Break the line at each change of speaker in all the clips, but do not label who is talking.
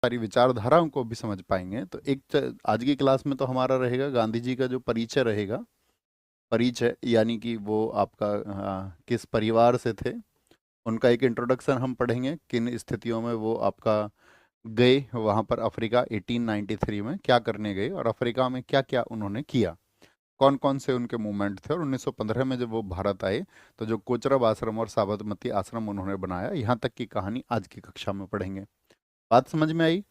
सारी विचारधाराओं को भी समझ पाएंगे। तो आज की क्लास में तो हमारा रहेगा गांधी जी का जो परिचय रहेगा, परिचय यानी कि वो आपका किस परिवार से थे, उनका एक इंट्रोडक्शन हम पढ़ेंगे, किन स्थितियों में वो आपका गए वहाँ पर अफ्रीका 1893 में, क्या करने गए और अफ्रीका में क्या क्या उन्होंने किया, कौन कौन से उनके मूवमेंट थे, और 1915 में जब वो भारत आए तो जो कोचरब आश्रम और साबरमती आश्रम उन्होंने बनाया, यहाँ तक की कहानी आज की कक्षा में पढ़ेंगे। बात समझ में आई?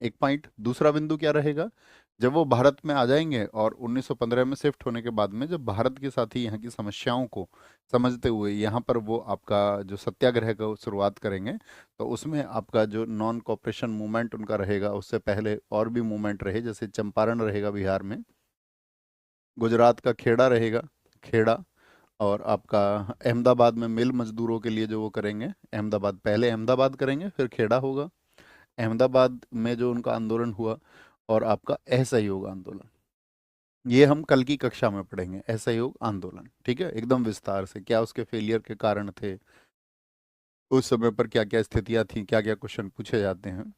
एक पॉइंट। दूसरा बिंदु क्या रहेगा, जब वो भारत में आ जाएंगे और 1915 में शिफ्ट होने के बाद में जब भारत के साथ ही यहाँ की समस्याओं को समझते हुए यहाँ पर वो आपका जो सत्याग्रह का शुरुआत करेंगे, तो उसमें आपका जो नॉन कॉपरेशन मूवमेंट उनका रहेगा, उससे पहले और भी मूवमेंट रहे, जैसे चंपारण रहेगा बिहार में, गुजरात का खेड़ा रहेगा, खेड़ा, और आपका अहमदाबाद में मिल मजदूरों के लिए जो वो करेंगे, अहमदाबाद पहले अहमदाबाद करेंगे फिर खेड़ा होगा, अहमदाबाद में जो उनका आंदोलन हुआ, और आपका असहयोग आंदोलन, ये हम कल की कक्षा में पढ़ेंगे, असहयोग आंदोलन, ठीक है, एकदम विस्तार से, क्या उसके फेलियर के कारण थे, उस समय पर क्या क्या स्थितियां थी, क्या क्या क्वेश्चन पूछे जाते हैं।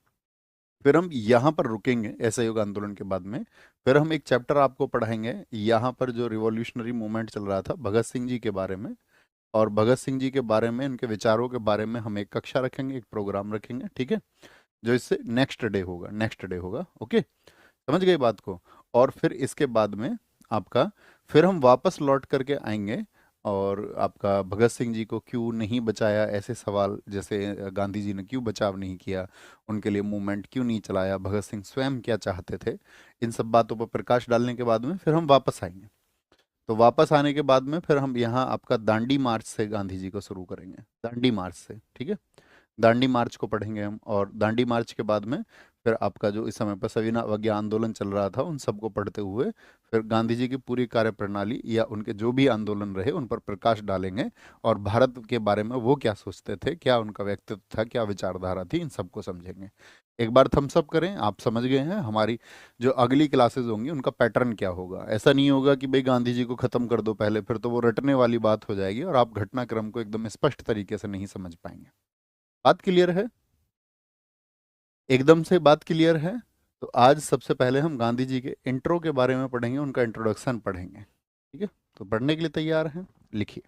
फिर हम यहाँ पर रुकेंगे असहयोग आंदोलन के बाद में, फिर हम एक चैप्टर आपको पढ़ाएंगे यहाँ पर जो रिवॉल्यूशनरी मूवमेंट चल रहा था भगत सिंह जी के बारे में, और भगत सिंह जी के बारे में, इनके विचारों के बारे में हम एक कक्षा रखेंगे, एक प्रोग्राम रखेंगे, ठीक है, जो इससे नेक्स्ट डे होगा, ओके, समझ गए बात को। और फिर इसके बाद में आपका, फिर हम वापस लौट करके आएंगे, और आपका भगत सिंह जी को क्यों नहीं बचाया, ऐसे सवाल, जैसे गांधी जी ने क्यों बचाव नहीं किया, उनके लिए मूवमेंट क्यों नहीं चलाया, भगत सिंह स्वयं क्या चाहते थे, इन सब बातों पर प्रकाश डालने के बाद में फिर हम वापस आएंगे। तो वापस आने के बाद में फिर हम यहाँ आपका दांडी मार्च से गांधी जी को शुरू करेंगे, दांडी मार्च से, ठीक है, दांडी मार्च को पढ़ेंगे हम, और दांडी मार्च के बाद में फिर आपका जो इस समय पर सविना अवज्ञा आंदोलन चल रहा था उन सबको पढ़ते हुए फिर गांधी जी की पूरी कार्यप्रणाली या उनके जो भी आंदोलन रहे उन पर प्रकाश डालेंगे, और भारत के बारे में वो क्या सोचते थे, क्या उनका व्यक्तित्व था, क्या विचारधारा थी, इन सबको समझेंगे। एक बार थम्स अप करें, आप समझ गए हैं हमारी जो अगली क्लासेस होंगी उनका पैटर्न क्या होगा। ऐसा नहीं होगा कि भाई गांधी जी को खत्म कर दो पहले, फिर तो वो रटने वाली बात हो जाएगी और आप घटनाक्रम को एकदम स्पष्ट तरीके से नहीं समझ पाएंगे। बात क्लियर है? एकदम से बात क्लियर है? तो आज सबसे पहले हम गांधी जी के इंट्रो के बारे में पढ़ेंगे, उनका इंट्रोडक्शन पढ़ेंगे, ठीक है। तो पढ़ने के लिए तैयार हैं? लिखिए,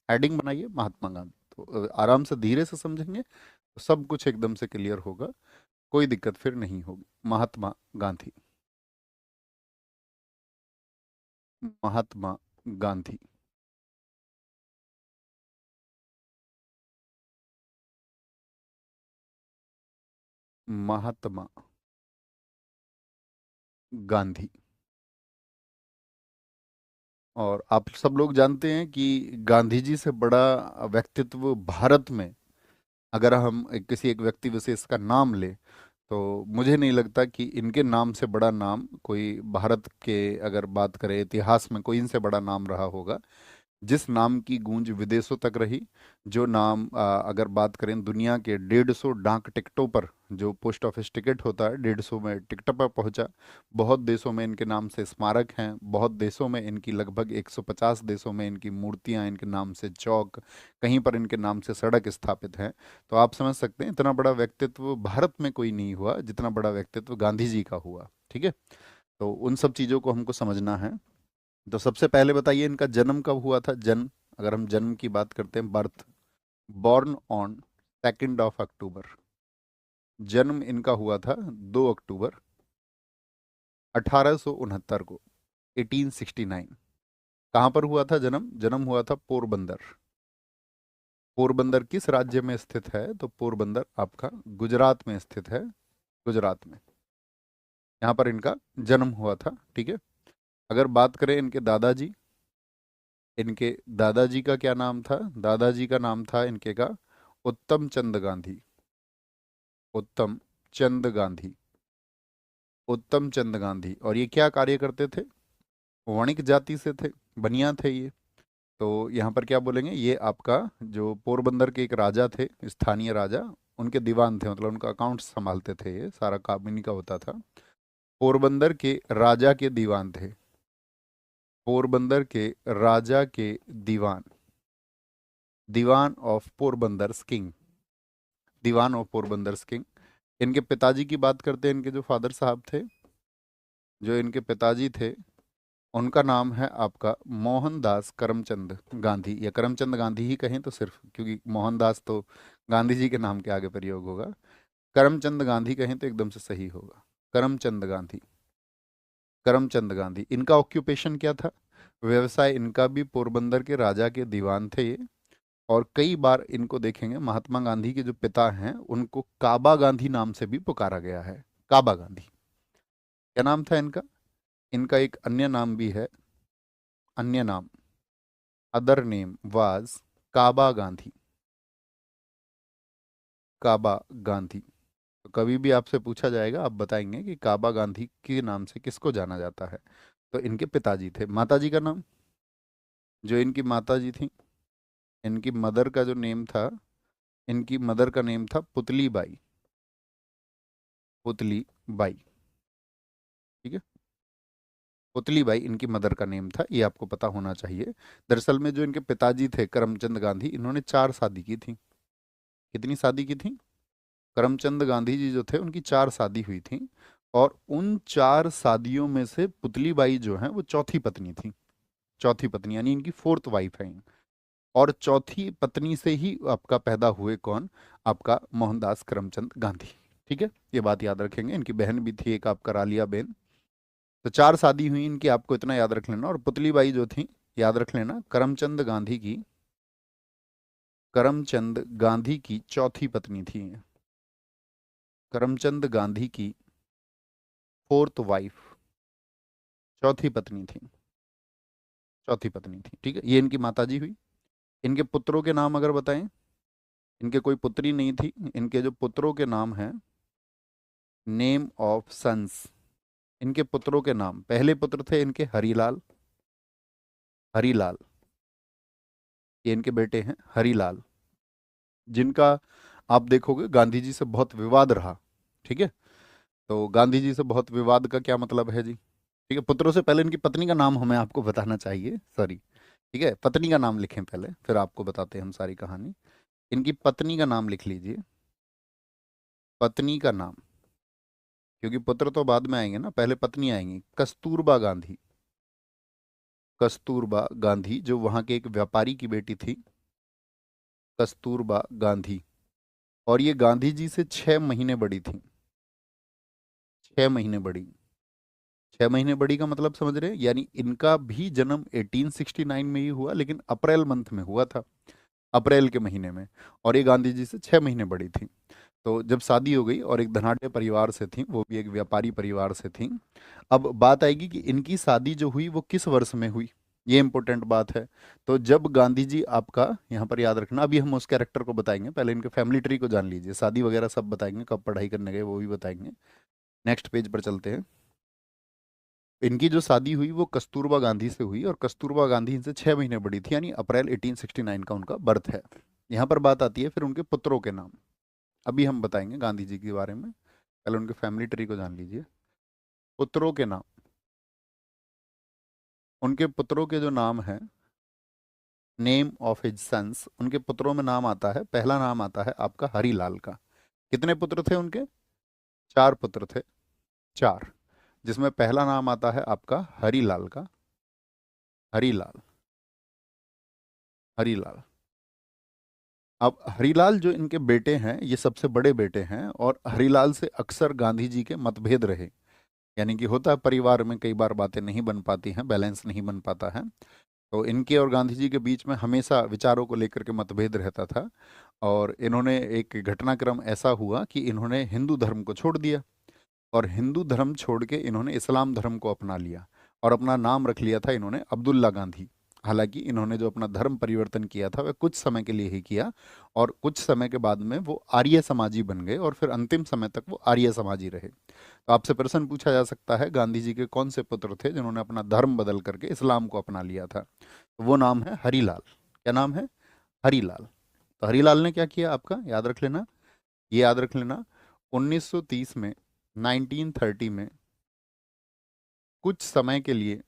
हेडिंग बनाइए महात्मा गांधी, तो आराम से धीरे से समझेंगे तो सब कुछ एकदम से क्लियर होगा, कोई दिक्कत फिर नहीं होगी। महात्मा गांधी, महात्मा गांधी, महात्मा गांधी। और आप सब लोग जानते हैं कि गांधी जी से बड़ा व्यक्तित्व भारत में, अगर हम किसी एक व्यक्ति विशेष का नाम ले, तो मुझे नहीं लगता कि इनके नाम से बड़ा नाम कोई भारत के, अगर बात करें इतिहास में, कोई इनसे बड़ा नाम रहा होगा। जिस नाम की गूंज विदेशों तक रही, जो नाम अगर बात करें दुनिया के 150 डाक टिकटों पर, जो पोस्ट ऑफिस टिकट होता है 150 में टिकट पर पहुंचा, बहुत देशों में इनके नाम से स्मारक हैं, बहुत देशों में इनकी, लगभग 150 देशों में इनकी मूर्तियां, इनके नाम से चौक, कहीं पर इनके नाम से सड़क स्थापित हैं। तो आप समझ सकते हैं इतना बड़ा व्यक्तित्व भारत में कोई नहीं हुआ जितना बड़ा व्यक्तित्व गांधी जी का हुआ, ठीक है। तो उन सब चीज़ों को हमको समझना है। तो सबसे पहले बताइए इनका जन्म कब हुआ था, जन्म, अगर हम जन्म की बात करते हैं, बर्थ, बॉर्न ऑन 2 अक्टूबर, जन्म इनका हुआ था 2 अक्टूबर 1869 को, 1869। कहाँ पर हुआ था जन्म? जन्म हुआ था पोरबंदर। पोरबंदर किस राज्य में स्थित है? तो पोरबंदर आपका गुजरात में स्थित है, गुजरात में, यहाँ पर इनका जन्म हुआ था, ठीक है। अगर बात करें इनके दादाजी, इनके दादाजी का क्या नाम था? दादाजी का नाम था इनके का उत्तम चंद गांधी, उत्तम चंद गांधी, उत्तम चंद गांधी। और ये क्या कार्य करते थे? वणिक जाति से थे, बनिया थे ये। तो यहाँ पर क्या बोलेंगे, ये आपका जो पोरबंदर के एक राजा थे, स्थानीय राजा, उनके दीवान थे, मतलब उनका अकाउंट संभालते थे, ये सारा काम इन्हीं का होता था। पोरबंदर के राजा के दीवान थे, पोरबंदर के राजा के दीवान, Dewan of Porbandar king, Dewan of Porbandar king. इनके पिताजी की बात करते हैं, इनके जो फादर साहब थे, जो इनके पिताजी थे, उनका नाम है आपका मोहनदास करमचंद गांधी, या करमचंद गांधी ही कहें तो सिर्फ, क्योंकि मोहनदास तो गांधी जी के नाम के आगे प्रयोग होगा। करमचंद गांधी कहें तो एकदम से सही होगा, करमचंद गांधी। करमचंद गांधी, इनका ऑक्यूपेशन क्या था? व्यवसाय इनका भी पोरबंदर के राजा के दीवान थे ये। और कई बार इनको देखेंगे, महात्मा गांधी के जो पिता हैं उनको काबा गांधी नाम से भी पुकारा गया है। काबा गांधी क्या नाम था इनका? इनका एक अन्य नाम भी है, अन्य नाम, अदर नेम वाज काबा गांधी। काबा गांधी। तो कभी भी आपसे पूछा जाएगा, आप बताएंगे कि काबा गांधी के नाम से किसको जाना जाता है, तो इनके पिताजी थे। माताजी का नाम, जो इनकी माताजी थी, इनकी मदर का जो नेम था, इनकी मदर का नेम था पुतली बाई। पुतली बाई, ठीक है। पुतली बाई इनकी मदर का नेम था, ये आपको पता होना चाहिए। दरअसल में जो इनके पिताजी थे करमचंद गांधी, इन्होंने 4 शादी की थी। कितनी शादी की थी? करमचंद गांधी जी जो थे उनकी 4 शादी हुई थी। और उन 4 शादियों में से पुतली बाई जो है वो चौथी पत्नी थी। चौथी पत्नी यानी इनकी फोर्थ वाइफ है। और चौथी पत्नी से ही आपका पैदा हुए कौन? आपका मोहनदास करमचंद गांधी। ठीक है, ये बात याद रखेंगे। इनकी बहन भी थी एक, आपका रालिया बेन। तो 4 शादी हुई इनकी, आपको इतना याद रख लेना। और पुतली बाई जो थी, याद रख लेना, करमचंद गांधी की, करमचंद गांधी की चौथी पत्नी थी। करमचंद गांधी की फोर्थ वाइफ, चौथी पत्नी थी। चौथी पत्नी थी, ठीक है। ये इनकी माताजी हुई। इनके पुत्रों के नाम अगर बताएं, इनके कोई पुत्री नहीं थी। इनके जो पुत्रों के नाम हैं, नेम ऑफ सन्स, इनके पुत्रों के नाम, पहले पुत्र थे इनके हरीलाल। हरीलाल, ये इनके बेटे हैं हरीलाल, जिनका आप देखोगे गांधी जी से बहुत विवाद रहा। ठीक है, तो गांधी जी से बहुत विवाद का क्या मतलब है जी? ठीक है, पुत्रों से पहले इनकी पत्नी का नाम हमें आपको बताना चाहिए, सॉरी। ठीक है, पत्नी का नाम लिखें पहले, फिर आपको बताते हैं हम सारी कहानी। इनकी पत्नी का नाम लिख लीजिए, पत्नी का नाम, क्योंकि पुत्र तो बाद में आएंगे ना, पहले पत्नी आएंगी। कस्तूरबा गांधी। कस्तूरबा गांधी जो वहां के एक व्यापारी की बेटी थी, कस्तूरबा गांधी। और ये गांधी जी से 6 महीने बड़ी थी। 6 महीने बड़ी। 6 महीने बड़ी का मतलब समझ रहे हैं? यानी इनका भी जन्म 1869 में ही हुआ, लेकिन अप्रैल मंथ में हुआ था, अप्रैल के महीने में। और ये गांधी जी से 6 महीने बड़ी थी। तो जब शादी हो गई, और एक धनाढ्य परिवार से थी, वो भी एक व्यापारी परिवार से थी। अब बात आएगी कि इनकी शादी जो हुई वो किस वर्ष में हुई, ये इंपॉर्टेंट बात है। तो जब गांधी जी, आपका यहाँ पर याद रखना, अभी हम उस कैरेक्टर को बताएंगे, पहले इनके फैमिली ट्री को जान लीजिए, शादी वगैरह सब बताएंगे, कब पढ़ाई करने गए वो भी बताएंगे। नेक्स्ट पेज पर चलते हैं। इनकी जो शादी हुई वो कस्तूरबा गांधी से हुई, और कस्तूरबा गांधी इनसे 6 महीने बड़ी थी, यानी अप्रैल 1869 का उनका बर्थ है। यहाँ पर बात आती है फिर उनके पुत्रों के नाम। अभी हम बताएंगे गांधी जी के बारे में, पहले उनके फैमिली ट्री को जान लीजिए। पुत्रों के नाम, उनके पुत्रों के जो नाम हैं, नेम ऑफ हिज सन्स, उनके पुत्रों में नाम आता है, पहला नाम आता है आपका हरीलाल का। कितने पुत्र थे उनके? 4 पुत्र थे, 4, जिसमें पहला नाम आता है आपका हरीलाल का। हरीलाल, हरीलाल। अब हरीलाल जो इनके बेटे हैं, ये सबसे बड़े बेटे हैं, और हरीलाल से अक्सर गांधी जी के मतभेद रहे। यानी कि होता है परिवार में कई बार बातें नहीं बन पाती हैं, बैलेंस नहीं बन पाता है। तो इनके और गांधी जी के बीच में हमेशा विचारों को लेकर के मतभेद रहता था। और इन्होंने, एक घटनाक्रम ऐसा हुआ कि इन्होंने हिंदू धर्म को छोड़ दिया, और हिंदू धर्म छोड़ के इन्होंने इस्लाम धर्म को अपना लिया। और अपना नाम रख लिया था इन्होंने अब्दुल्ला गांधी। हालांकि इन्होंने जो अपना धर्म परिवर्तन किया था वह कुछ समय के लिए ही किया, और कुछ समय के बाद में वो आर्य समाजी बन गए, और फिर अंतिम समय तक वो आर्य समाजी रहे। तो आपसे प्रश्न पूछा जा सकता है, गांधी जी के कौन से पुत्र थे जिन्होंने अपना धर्म बदल करके इस्लाम को अपना लिया था? तो वो नाम है हरीलाल। क्या नाम है? हरीलाल। तो हरीलाल ने क्या किया, आपका याद रख लेना, ये याद रख लेना, 1930 में, 1930 में कुछ समय के लिए,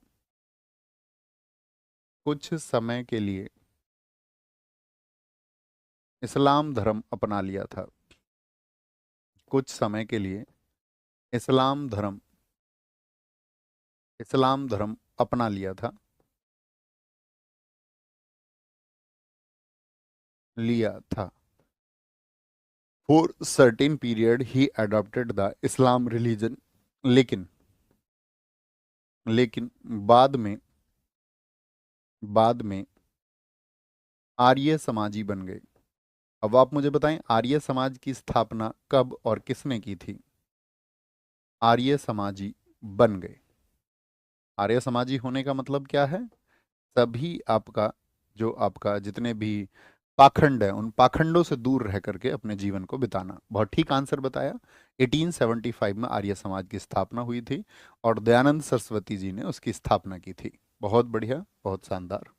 कुछ समय के लिए इस्लाम धर्म अपना लिया था। कुछ समय के लिए इस्लाम धर्म इस्लाम धर्म अपना लिया था। For certain period he adopted the Islam religion, लेकिन लेकिन बाद में आर्य समाजी बन गए। अब आप मुझे बताएं, आर्य समाज की स्थापना कब और किसने की थी? आर्य समाजी बन गए। आर्य समाजी होने का मतलब क्या है? सभी आपका जो आपका जितने भी पाखंड है, उन पाखंडों से दूर रह करके अपने जीवन को बिताना। बहुत ठीक आंसर बताया। 1875 में आर्य समाज की स्थापना हुई थी और दयानंद सरस्वती जी ने उसकी स्थापना की थी। बहुत बढ़िया, बहुत शानदार।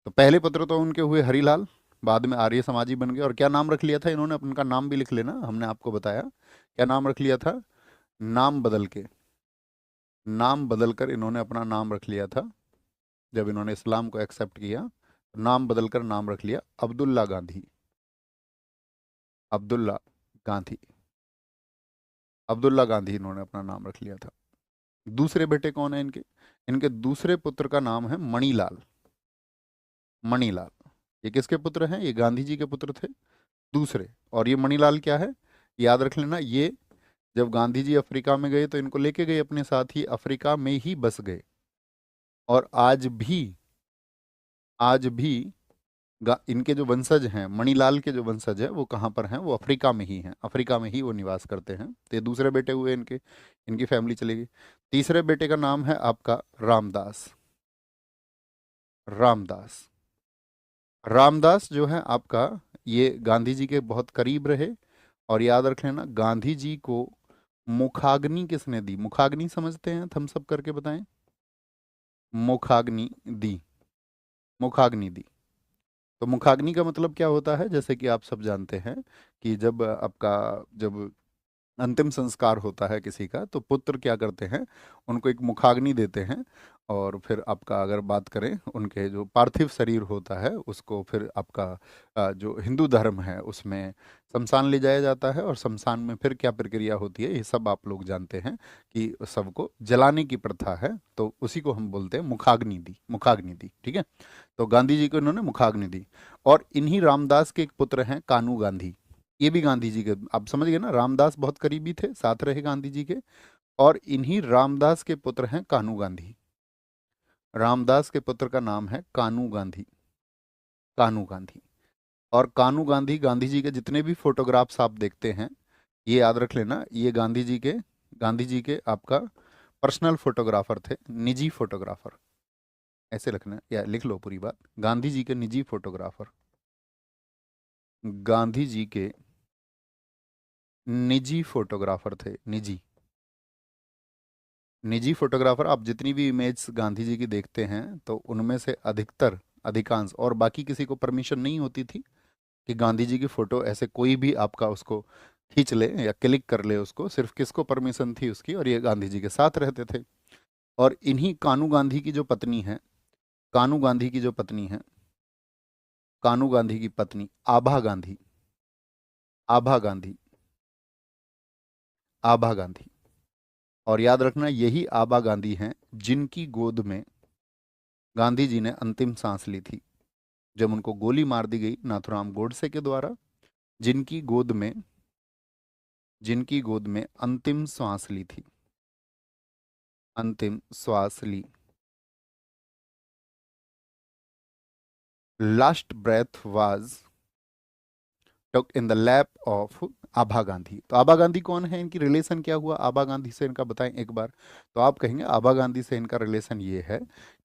तो पहले पुत्र तो उनके हुए हरिलाल, बाद में आर्य समाजी बन गए। और क्या नाम रख लिया था इन्होंने? उनका नाम भी लिख लेना, हमने आपको बताया क्या नाम रख लिया था। नाम बदल के, नाम बदलकर इन्होंने अपना नाम रख लिया था। जब इन्होंने इस्लाम को एक्सेप्ट किया तो नाम बदलकर नाम रख लिया अब्दुल्ला गांधी। अब्दुल्ला गांधी, अब्दुल्ला गांधी इन्होंने अपना नाम रख लिया था। दूसरे बेटे कौन है इनके? इनके दूसरे पुत्र का नाम है मणिलाल। मणिलाल, ये किसके पुत्र हैं? ये गांधी जी के पुत्र थे दूसरे। और ये मणिलाल क्या है, याद रख लेना। ये जब गांधी जी अफ्रीका में गए तो इनको लेके गए अपने साथ ही, अफ्रीका में ही बस गए। और आज भी इनके जो वंशज हैं, मणिलाल के जो वंशज है, वो कहाँ पर हैं? वो अफ्रीका में ही हैं। अफ्रीका में ही वो निवास करते हैं। तो ये दूसरे बेटे हुए इनके, इनकी फैमिली चलेगी। तीसरे बेटे का नाम है आपका रामदास। रामदास, रामदास जो है आपका, ये गांधी जी के बहुत करीब रहे। और याद रख लेना, गांधी जी को मुखाग्नि किसने दी? मुखाग्नि समझते हैं? थम्स अप करके बताएं। मुखाग्नि दी, मुखाग्नि दी। तो मुखाग्नि का मतलब क्या होता है? जैसे कि आप सब जानते हैं कि जब अंतिम संस्कार होता है किसी का, तो पुत्र क्या करते हैं, उनको एक मुखाग्नि देते हैं। और फिर आपका अगर बात करें, उनके जो पार्थिव शरीर होता है उसको फिर आपका जो हिंदू धर्म है उसमें शमशान ले जाया जाता है। और शमशान में फिर क्या प्रक्रिया होती है, ये सब आप लोग जानते हैं कि सबको जलाने की प्रथा है। तो उसी को हम बोलते हैं मुखाग्नि दी, मुखाग्नि दी। ठीक है, तो गांधी जी को इन्होंने मुखाग्नि दी। और इन्हीं रामदास के एक पुत्र हैं कानू गांधी। ये भी गांधी जी के, आप समझ गए ना, रामदास बहुत करीबी थे, साथ रहे गांधी जी के। और इन्हीं रामदास के पुत्र हैं कानू गांधी। रामदास के पुत्र का नाम है कानू गांधी। कानू गांधी। और कानू गांधी, गांधी जी के जितने भी फोटोग्राफ्स आप देखते हैं, ये याद रख लेना, ये गांधी जी के आपका पर्सनल फोटोग्राफर थे, निजी फोटोग्राफर। ऐसे रखना या लिख लो पूरी बात, गांधी जी के निजी फोटोग्राफर। गांधी जी के निजी फोटोग्राफर थे, निजी। निजी फोटोग्राफर, आप जितनी भी इमेज गांधी जी की देखते हैं तो उनमें से अधिकतर, अधिकांश, और बाकी किसी को परमिशन नहीं होती थी कि गांधी जी की फोटो ऐसे कोई भी आपका उसको खींच ले या क्लिक कर ले उसको। सिर्फ किसको परमिशन थी उसकी? और ये गांधी जी के साथ रहते थे। और इन्हीं कानू गांधी की जो पत्नी है, कानू गांधी की जो पत्नी है, कानू गांधी की पत्नी आभा गांधी, आभा गांधी, आभा गांधी। और याद रखना, यही आभा गांधी हैं जिनकी गोद में गांधी जी ने अंतिम सांस ली थी जब उनको गोली मार दी गई नाथुराम गोडसे के द्वारा। जिनकी गोद में, जिनकी गोद में अंतिम श्वास ली थी, अंतिम श्वास ली, last breath was took in the lap of Abha Gandhi. तो आभा गांधी कौन है? इनकी रिलेशन क्या हुआ आभा गांधी से, इनका बताएं एक बार। तो आप कहेंगे आभा गांधी से इनका रिलेशन ये है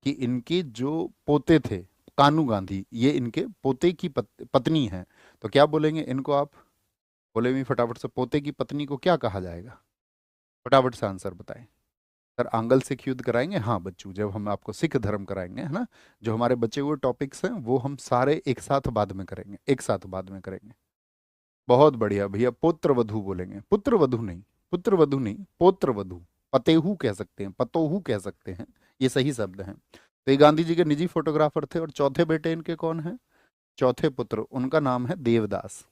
कि इनके जो पोते थे कानू गांधी, ये इनके पोते की पत्नी है। तो क्या बोलेंगे इनको आप? बोलेंगे फटाफट से, पोते की पत्नी को क्या कहा जाएगा? फटाफट से आंसर बताएं। सर आंगल सिख युद्ध कराएंगे? हाँ बच्चों, जब हम आपको सिख धर्म कराएंगे, है ना, जो हमारे बचे हुए टॉपिक्स हैं वो हम सारे एक साथ बाद में करेंगे, एक साथ बाद में करेंगे। बहुत बढ़िया भैया, पुत्र वधु बोलेंगे, पुत्र वधु नहीं, पुत्र वधु नहीं, पोत्र वधु। पतेहू कह सकते हैं, पतोहू कह सकते हैं, ये सही शब्द हैं। तो ये गांधी जी के निजी फोटोग्राफर थे। और चौथे बेटे इनके कौन है? चौथे पुत्र, उनका नाम है देवदास।